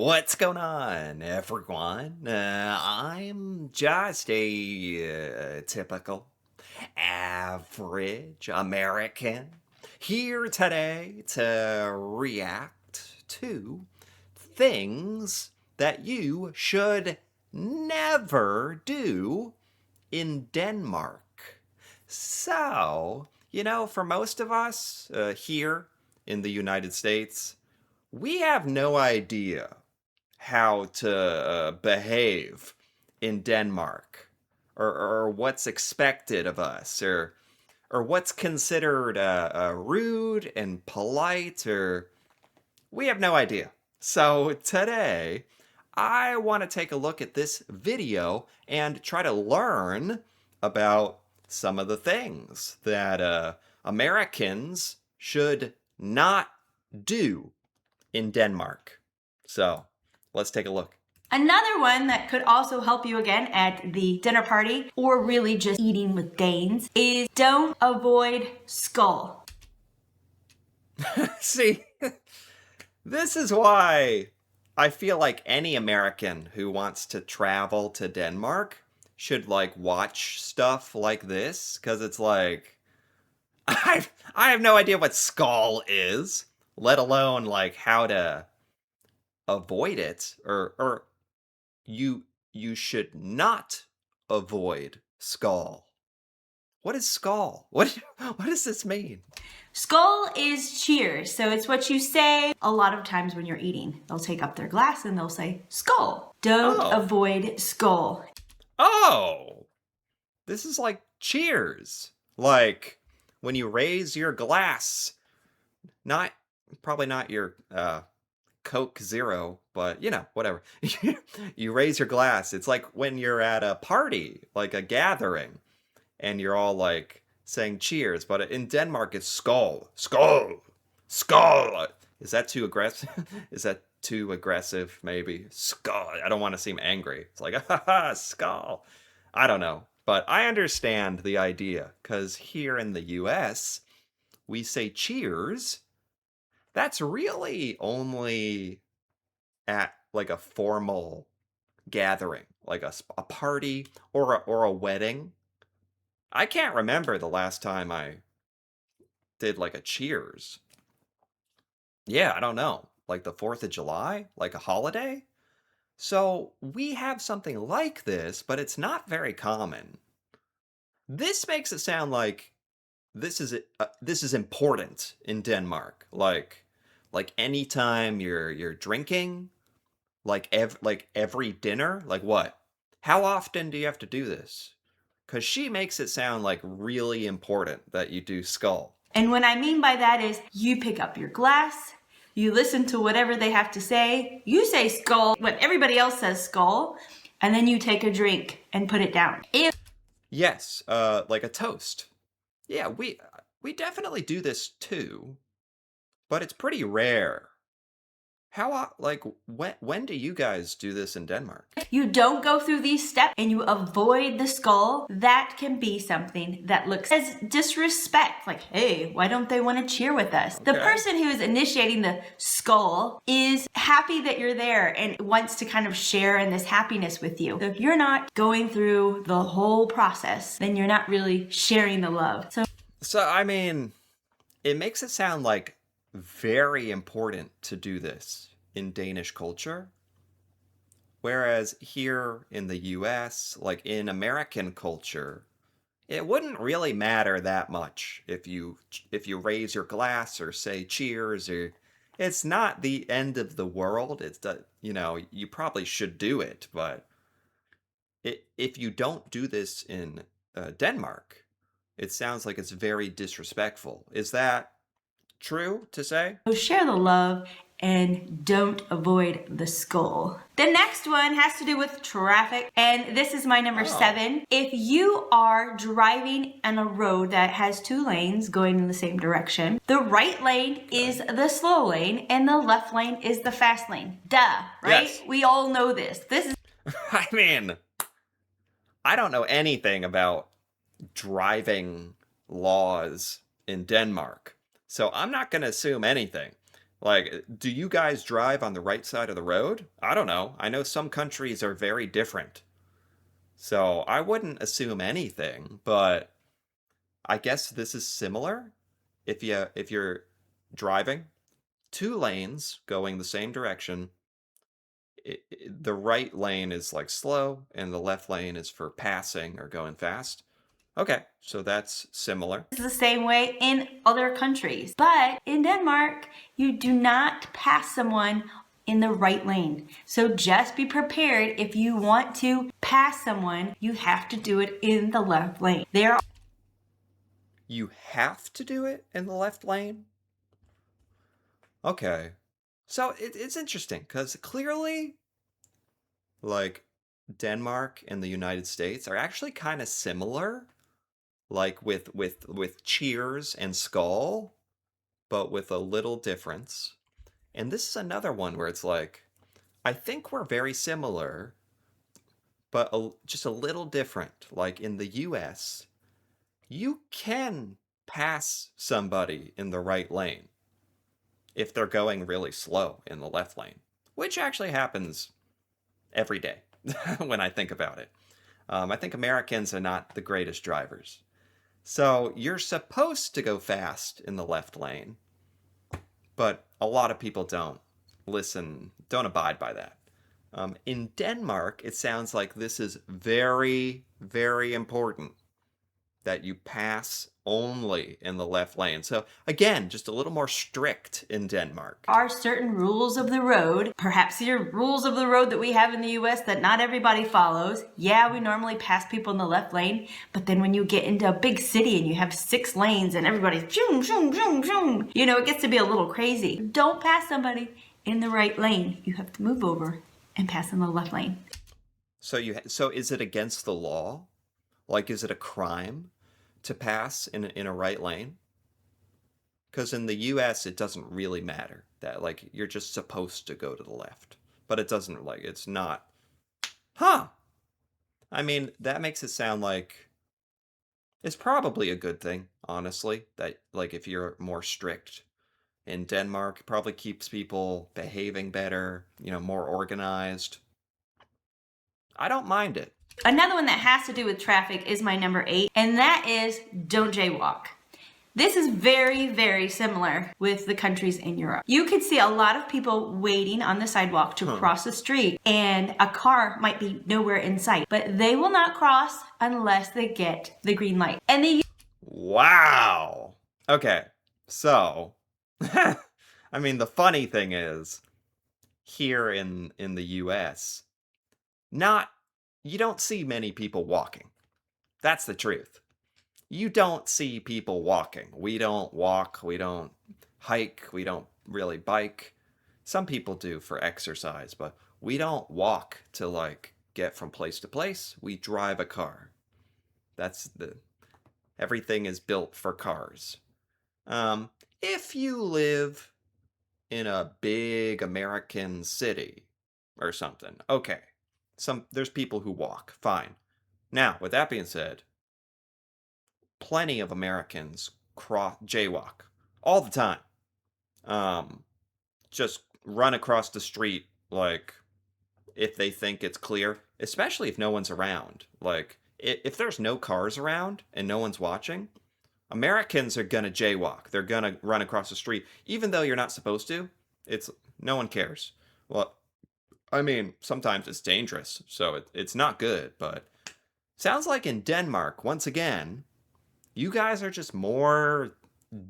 What's going on, everyone? I'm just a typical, average American here today to react to things that you should never do in Denmark. So, for most of us here in the United States, we have no idea how to behave in Denmark, or what's expected of us, or what's considered rude and polite, or we have no idea. So today, I want to take a look at this video and try to learn about some of the things that Americans should not do in Denmark. So let's take a look. Another one that could also help you again at the dinner party or really just eating with Danes is don't avoid skull. See, this is why I feel like any American who wants to travel to Denmark should watch stuff like this, because it's like I have no idea what skull is, let alone how to avoid it, or you should not avoid skull. What is skull? What does this mean? Skull is cheers, so it's what you say a lot of times when you're eating. They'll take up their glass and they'll say skull. Don't avoid skull. Oh, this is like cheers. Like when you raise your glass, probably not your Coke Zero, but whatever. You raise your glass. It's like when you're at a party, like a gathering, and you're all saying cheers, but in Denmark it's skull. Skull. Skull. Is that too aggressive? Is that too aggressive, maybe? Skull. I don't want to seem angry. It's like, skull. I don't know. But I understand the idea, because here in the US, we say cheers. That's really only at a formal gathering, like a party or a wedding. I can't remember the last time I did a cheers. Yeah, I don't know. Like the 4th of July, like a holiday. So we have something like this, but it's not very common. This makes it sound like this is important in Denmark. Like anytime you're drinking, like every dinner, like what? How often do you have to do this? Because she makes it sound like really important that you do skull. And what I mean by that is you pick up your glass, you listen to whatever they have to say, you say skull when everybody else says skull, and then you take a drink and put it down. Yes, like a toast. Yeah, we definitely do this too, but it's pretty rare. When do you guys do this in Denmark? You don't go through these steps and you avoid the skull. That can be something that looks as disrespect. Like, hey, why don't they want to cheer with us? Okay. The person who is initiating the skull is happy that you're there and wants to kind of share in this happiness with you. So if you're not going through the whole process, then you're not really sharing the love. So I mean, it makes it sound like very important to do this in Danish culture. Whereas here in the US, like in American culture, it wouldn't really matter that much if you raise your glass or say cheers, or it's not the end of the world. It's you probably should do it, but if you don't do this in Denmark, it sounds like it's very disrespectful. Is that true to say? So share the love and don't avoid the skull. The next one has to do with traffic, and this is my number 7. If you are driving on a road that has 2 lanes going in the same direction, the right lane is the slow lane and the left lane is the fast lane. Duh, right? Yes. We all know this. This is I mean, I don't know anything about driving laws in Denmark, so I'm not going to assume anything. Like, do you guys drive on the right side of the road? I don't know. I know some countries are very different. So I wouldn't assume anything, but I guess this is similar. If you're driving two lanes going the same direction, the right lane is like slow and the left lane is for passing or going fast. Okay, so that's similar. It's the same way in other countries. But in Denmark, you do not pass someone in the right lane. So just be prepared. If you want to pass someone, you have to do it in the left lane. There You have to do it in the left lane? Okay. So it's interesting because clearly, like, Denmark and the United States are actually kind of similar, like with cheers and skull, but with a little difference. And this is another one where it's like, I think we're very similar, but just a little different. Like in the US, you can pass somebody in the right lane if they're going really slow in the left lane, which actually happens every day when I think about it. I think Americans are not the greatest drivers. So you're supposed to go fast in the left lane, but a lot of people don't abide by that. In Denmark, it sounds like this is very, very important that you pass only in the left lane. So again, just a little more strict in Denmark. are certain rules of the road, perhaps your rules of the road that we have in the US that not everybody follows. Yeah, we normally pass people in the left lane, but then when you get into a big city and you have 6 lanes and everybody's zoom, zoom, zoom, zoom, it gets to be a little crazy. Don't pass somebody in the right lane. You have to move over and pass in the left lane. So is it against the law? Like, is it a crime to pass in a right lane? Because in the US, it doesn't really matter that, like, you're just supposed to go to the left. But it doesn't, like, it's not. Huh. I mean, that makes it sound like it's probably a good thing, honestly, that, like, if you're more strict in Denmark, it probably keeps people behaving better, more organized. I don't mind it. Another one that has to do with traffic is my number 8, and that is don't jaywalk. This is very, very similar with the countries in Europe. You could see a lot of people waiting on the sidewalk to cross the street, and a car might be nowhere in sight, but they will not cross unless they get the green light. And they Wow. Okay. So, I mean, the funny thing is, here in the US, you don't see many people walking. That's the truth. You don't see people walking. We don't walk, we don't hike, we don't really bike. Some people do for exercise, but we don't walk to, like, get from place to place. We drive a car. Everything is built for cars. If you live in a big American city or something, okay. There's people who walk, fine. Now, with that being said, plenty of Americans jaywalk all the time. Just run across the street, like, if they think it's clear, especially if no one's around. Like, if there's no cars around and no one's watching, Americans are gonna jaywalk. They're gonna run across the street, even though you're not supposed to. No one cares. Well, I mean, sometimes it's dangerous, so it's not good, but sounds like in Denmark, once again, you guys are just more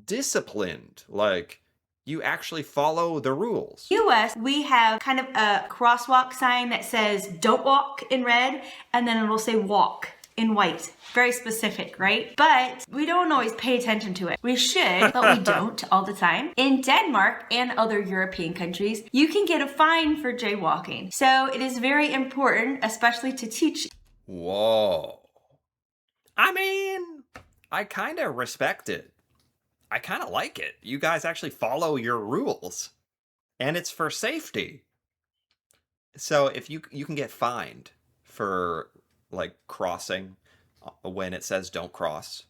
disciplined. Like, you actually follow the rules. US, we have kind of a crosswalk sign that says don't walk in red, and then it'll say walk in white. Very specific, right? But we don't always pay attention to it. We should, but we don't all the time. In Denmark and other European countries, you can get a fine for jaywalking. So it is very important, especially to teach. Whoa. I mean, I kind of respect it. I kind of like it. You guys actually follow your rules. And it's for safety. So if you can get fined for, like, crossing when it says don't cross.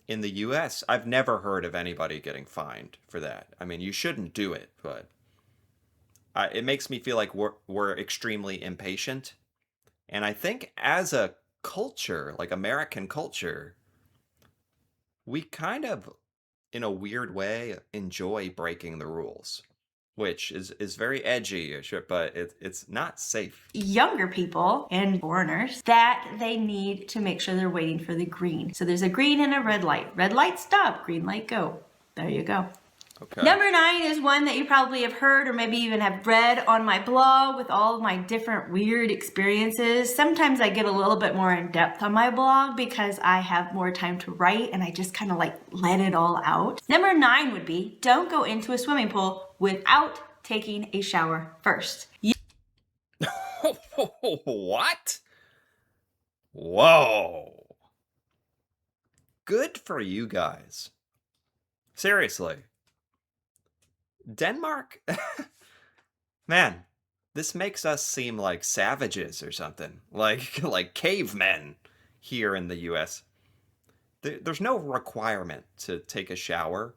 in the US, I've never heard of anybody getting fined for that. I mean, you shouldn't do it, but it makes me feel like we're extremely impatient. And I think as a culture, like American culture, we kind of, in a weird way, enjoy breaking the rules, which is very edgy, sure, but it's not safe. Younger people and foreigners that they need to make sure they're waiting for the green. So there's a green and a red light. Red light, stop. Green light, go. There you go. Okay. Number 9 is one that you probably have heard or maybe even have read on my blog with all of my different weird experiences. Sometimes I get a little bit more in depth on my blog because I have more time to write and I just kind of like let it all out. Number 9 would be don't go into a swimming pool without taking a shower first. What? Whoa. Good for you guys. Seriously. Denmark? Man, this makes us seem like savages or something. Like cavemen here in the US. There's no requirement to take a shower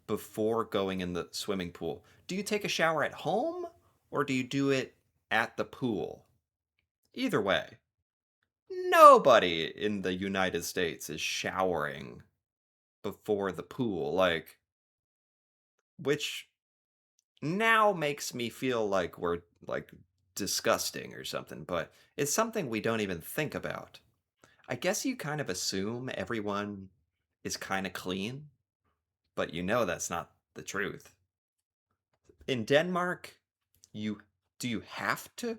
before going in the swimming pool. Do you take a shower at home or do you do it at the pool? Either way, nobody in the United States is showering before the pool, which now makes me feel like we're like disgusting or something, but it's something we don't even think about. I guess you kind of assume everyone is kind of clean, but that's not the truth. In Denmark, do you have to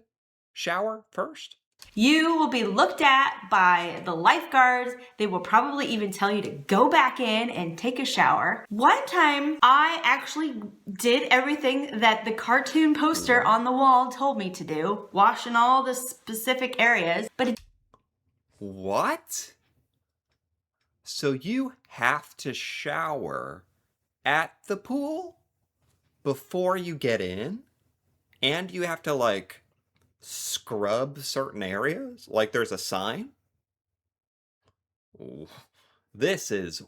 shower first? You will be looked at by the lifeguards. They will probably even tell you to go back in and take a shower. One time, I actually did everything that the cartoon poster on the wall told me to do, wash in all the specific areas, but it What? So you have to shower at the pool before you get in? And you have to scrub certain areas? Like there's a sign? Ooh, This is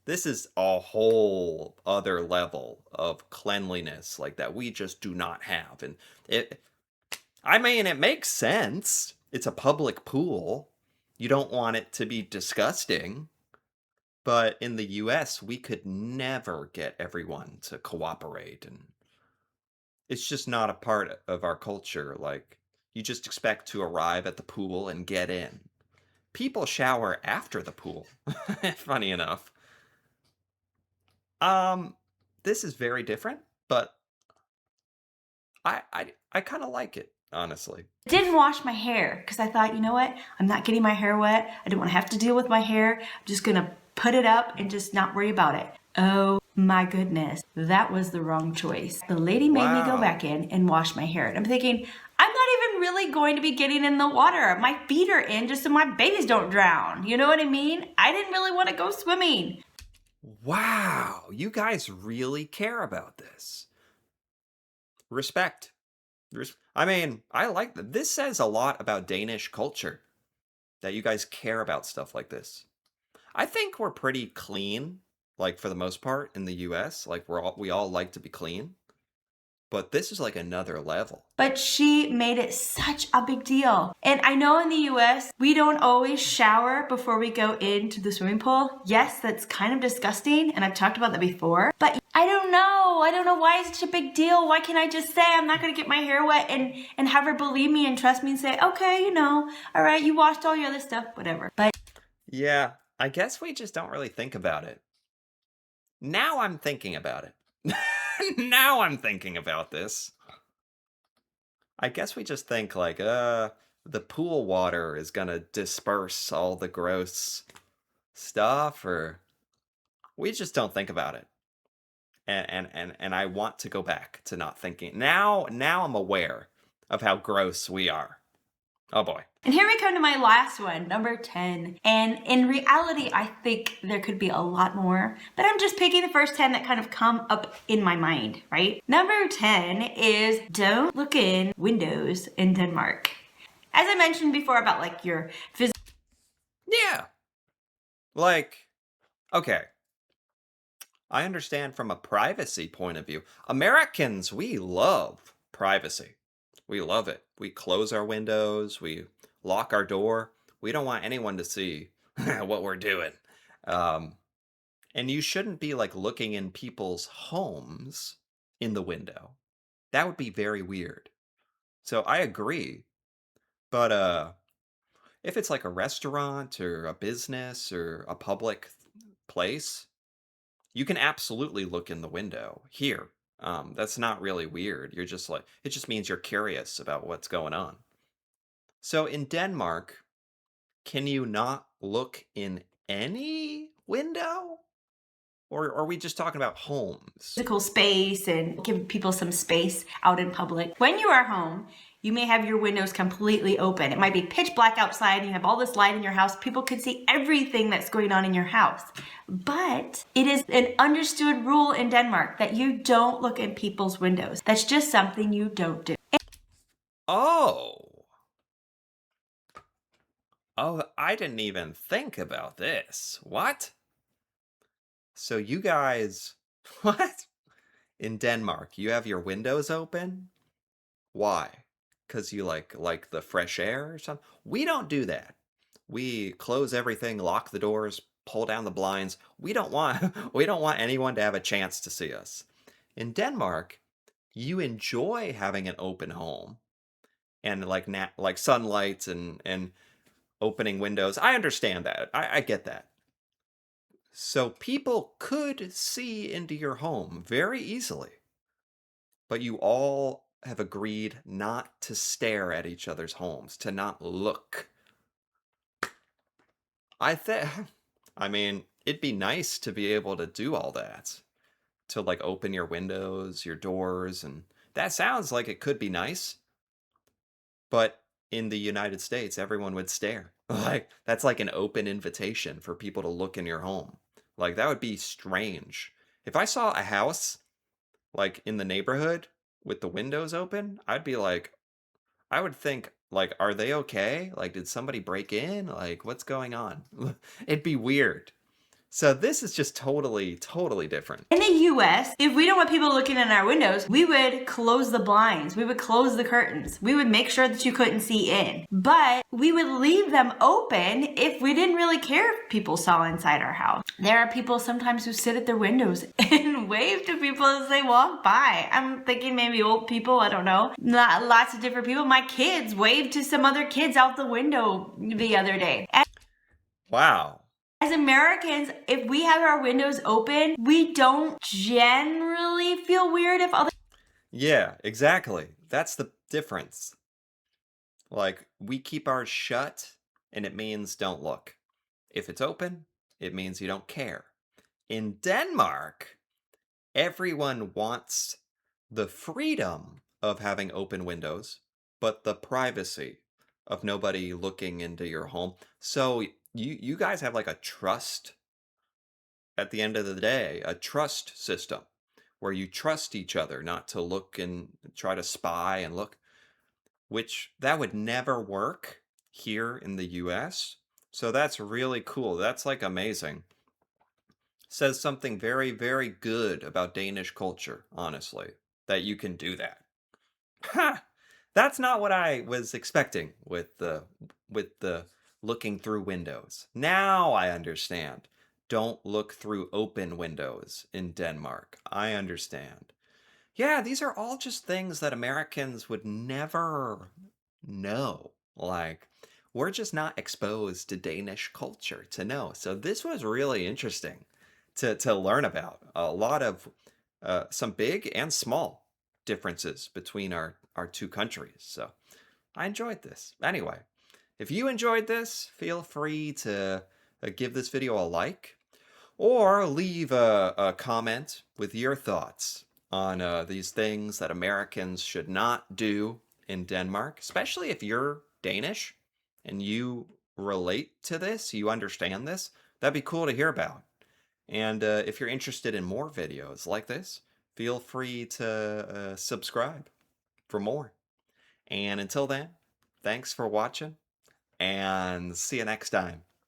this is a whole other level of cleanliness like that we just do not have. And it makes sense. It's a public pool. You don't want it to be disgusting. But in the US, we could never get everyone to cooperate, and it's just not a part of our culture. Like, you just expect to arrive at the pool and get in. People shower after the pool. Funny enough. Um, this is very different, but I kind of like it, honestly. didn't wash my hair because I thought, you know what? I'm not getting my hair wet. I didn't want to have to deal with my hair. I'm just gonna put it up and just not worry about it. Oh my goodness, that was the wrong choice. The lady made me go Wow. back in and wash my hair. And I'm thinking, I'm not even really going to be getting in the water. My feet are in just so my babies don't drown. You know what I mean? I didn't really want to go swimming. Wow, you guys really care about this. Respect. I mean, I like that. This says a lot about Danish culture that you guys care about stuff like this. I think we're pretty clean, like for the most part in the US. Like we all like to be clean, but this is like another level. But she made it such a big deal. And I know in the US, we don't always shower before we go into the swimming pool. Yes, that's kind of disgusting, and I've talked about that before. But I don't know. I don't know why it's such a big deal. Why can't I just say I'm not going to get my hair wet and have her believe me and trust me and say, okay, all right, you washed all your other stuff, whatever. But Yeah, I guess we just don't really think about it. Now I'm thinking about it. Now I'm thinking about this. I guess we just think the pool water is gonna disperse all the gross stuff, or we just don't think about it. And I want to go back to not thinking. Now I'm aware of how gross we are. Oh boy. And here we come to my last one, number 10. And in reality, I think there could be a lot more, but I'm just picking the first 10 that kind of come up in my mind, right? Number 10 is don't look in windows in Denmark. As I mentioned before about your physical Yeah. Like, Okay, I understand from a privacy point of view. Americans, we love privacy. We love it. We close our windows, we lock our door. We don't want anyone to see what we're doing. Um, and you shouldn't be like looking in people's homes in the window. That would be very weird. So I agree. But if it's like a restaurant or a business or a public place, you can absolutely look in the window here. That's not really weird. You're just like, it just means you're curious about what's going on. So in Denmark, can you not look in any window? Or are we just talking about homes? Physical space and give people some space out in public. When you are home, you may have your windows completely open. It might be pitch black outside and you have all this light in your house. People could see everything that's going on in your house. But it is an understood rule in Denmark that you don't look in people's windows. That's just something you don't do. Oh. Oh, I didn't even think about this. What? So you guys, what? In Denmark, you have your windows open? Why? Because you like the fresh air or something? We don't do that. We close everything, lock the doors, pull down the blinds. We don't want we don't want anyone to have a chance to see us. In Denmark, you enjoy having an open home and like sunlight and opening windows. I understand that. I get that. So people could see into your home very easily, but you all have agreed not to stare at each other's homes, to not look. I think, I mean, it'd be nice to be able to do all that, to like open your windows, your doors, and that sounds like it could be nice, but in the United States, everyone would stare. Like, that's like an open invitation for people to look in your home. Like, that would be strange. If I saw a house like in the neighborhood with the windows open, I'd be like, I would think, like, are they okay? Like, did somebody break in? Like, what's going on? It'd be weird. So this is just totally, totally different. In the US, if we don't want people looking in our windows, we would close the blinds, we would close the curtains, we would make sure that you couldn't see in. But we would leave them open if we didn't really care if people saw inside our house. There are people sometimes who sit at their windows and wave to people as they walk by. I'm thinking maybe old people, I don't know. Lots of different people. My kids waved to some other kids out the window the other day. Wow. As Americans, if we have our windows open, we don't generally feel weird if other Yeah, exactly. That's the difference. Like, we keep ours shut, and it means don't look. If it's open, it means you don't care. In Denmark, everyone wants the freedom of having open windows, but the privacy of nobody looking into your home. So you guys have like a trust at the end of the day, a trust system where you trust each other not to look and try to spy and look, which that would never work here in the US. So that's really cool. That's like amazing. Says something very, very good about Danish culture, honestly, that you can do that. Ha! That's not what I was expecting with the looking through windows. Now I understand. Don't look through open windows in Denmark. I understand. Yeah, these are all just things that Americans would never know. Like, we're just not exposed to Danish culture to know. So this was really interesting to learn about. A lot of some big and small differences between our two countries. So I enjoyed this. Anyway, if you enjoyed this, feel free to give this video a like or leave a comment with your thoughts on these things that Americans should not do in Denmark, especially if you're Danish and you relate to this, you understand this. That'd be cool to hear about. And if you're interested in more videos like this, feel free to subscribe for more. And until then, thanks for watching and see you next time.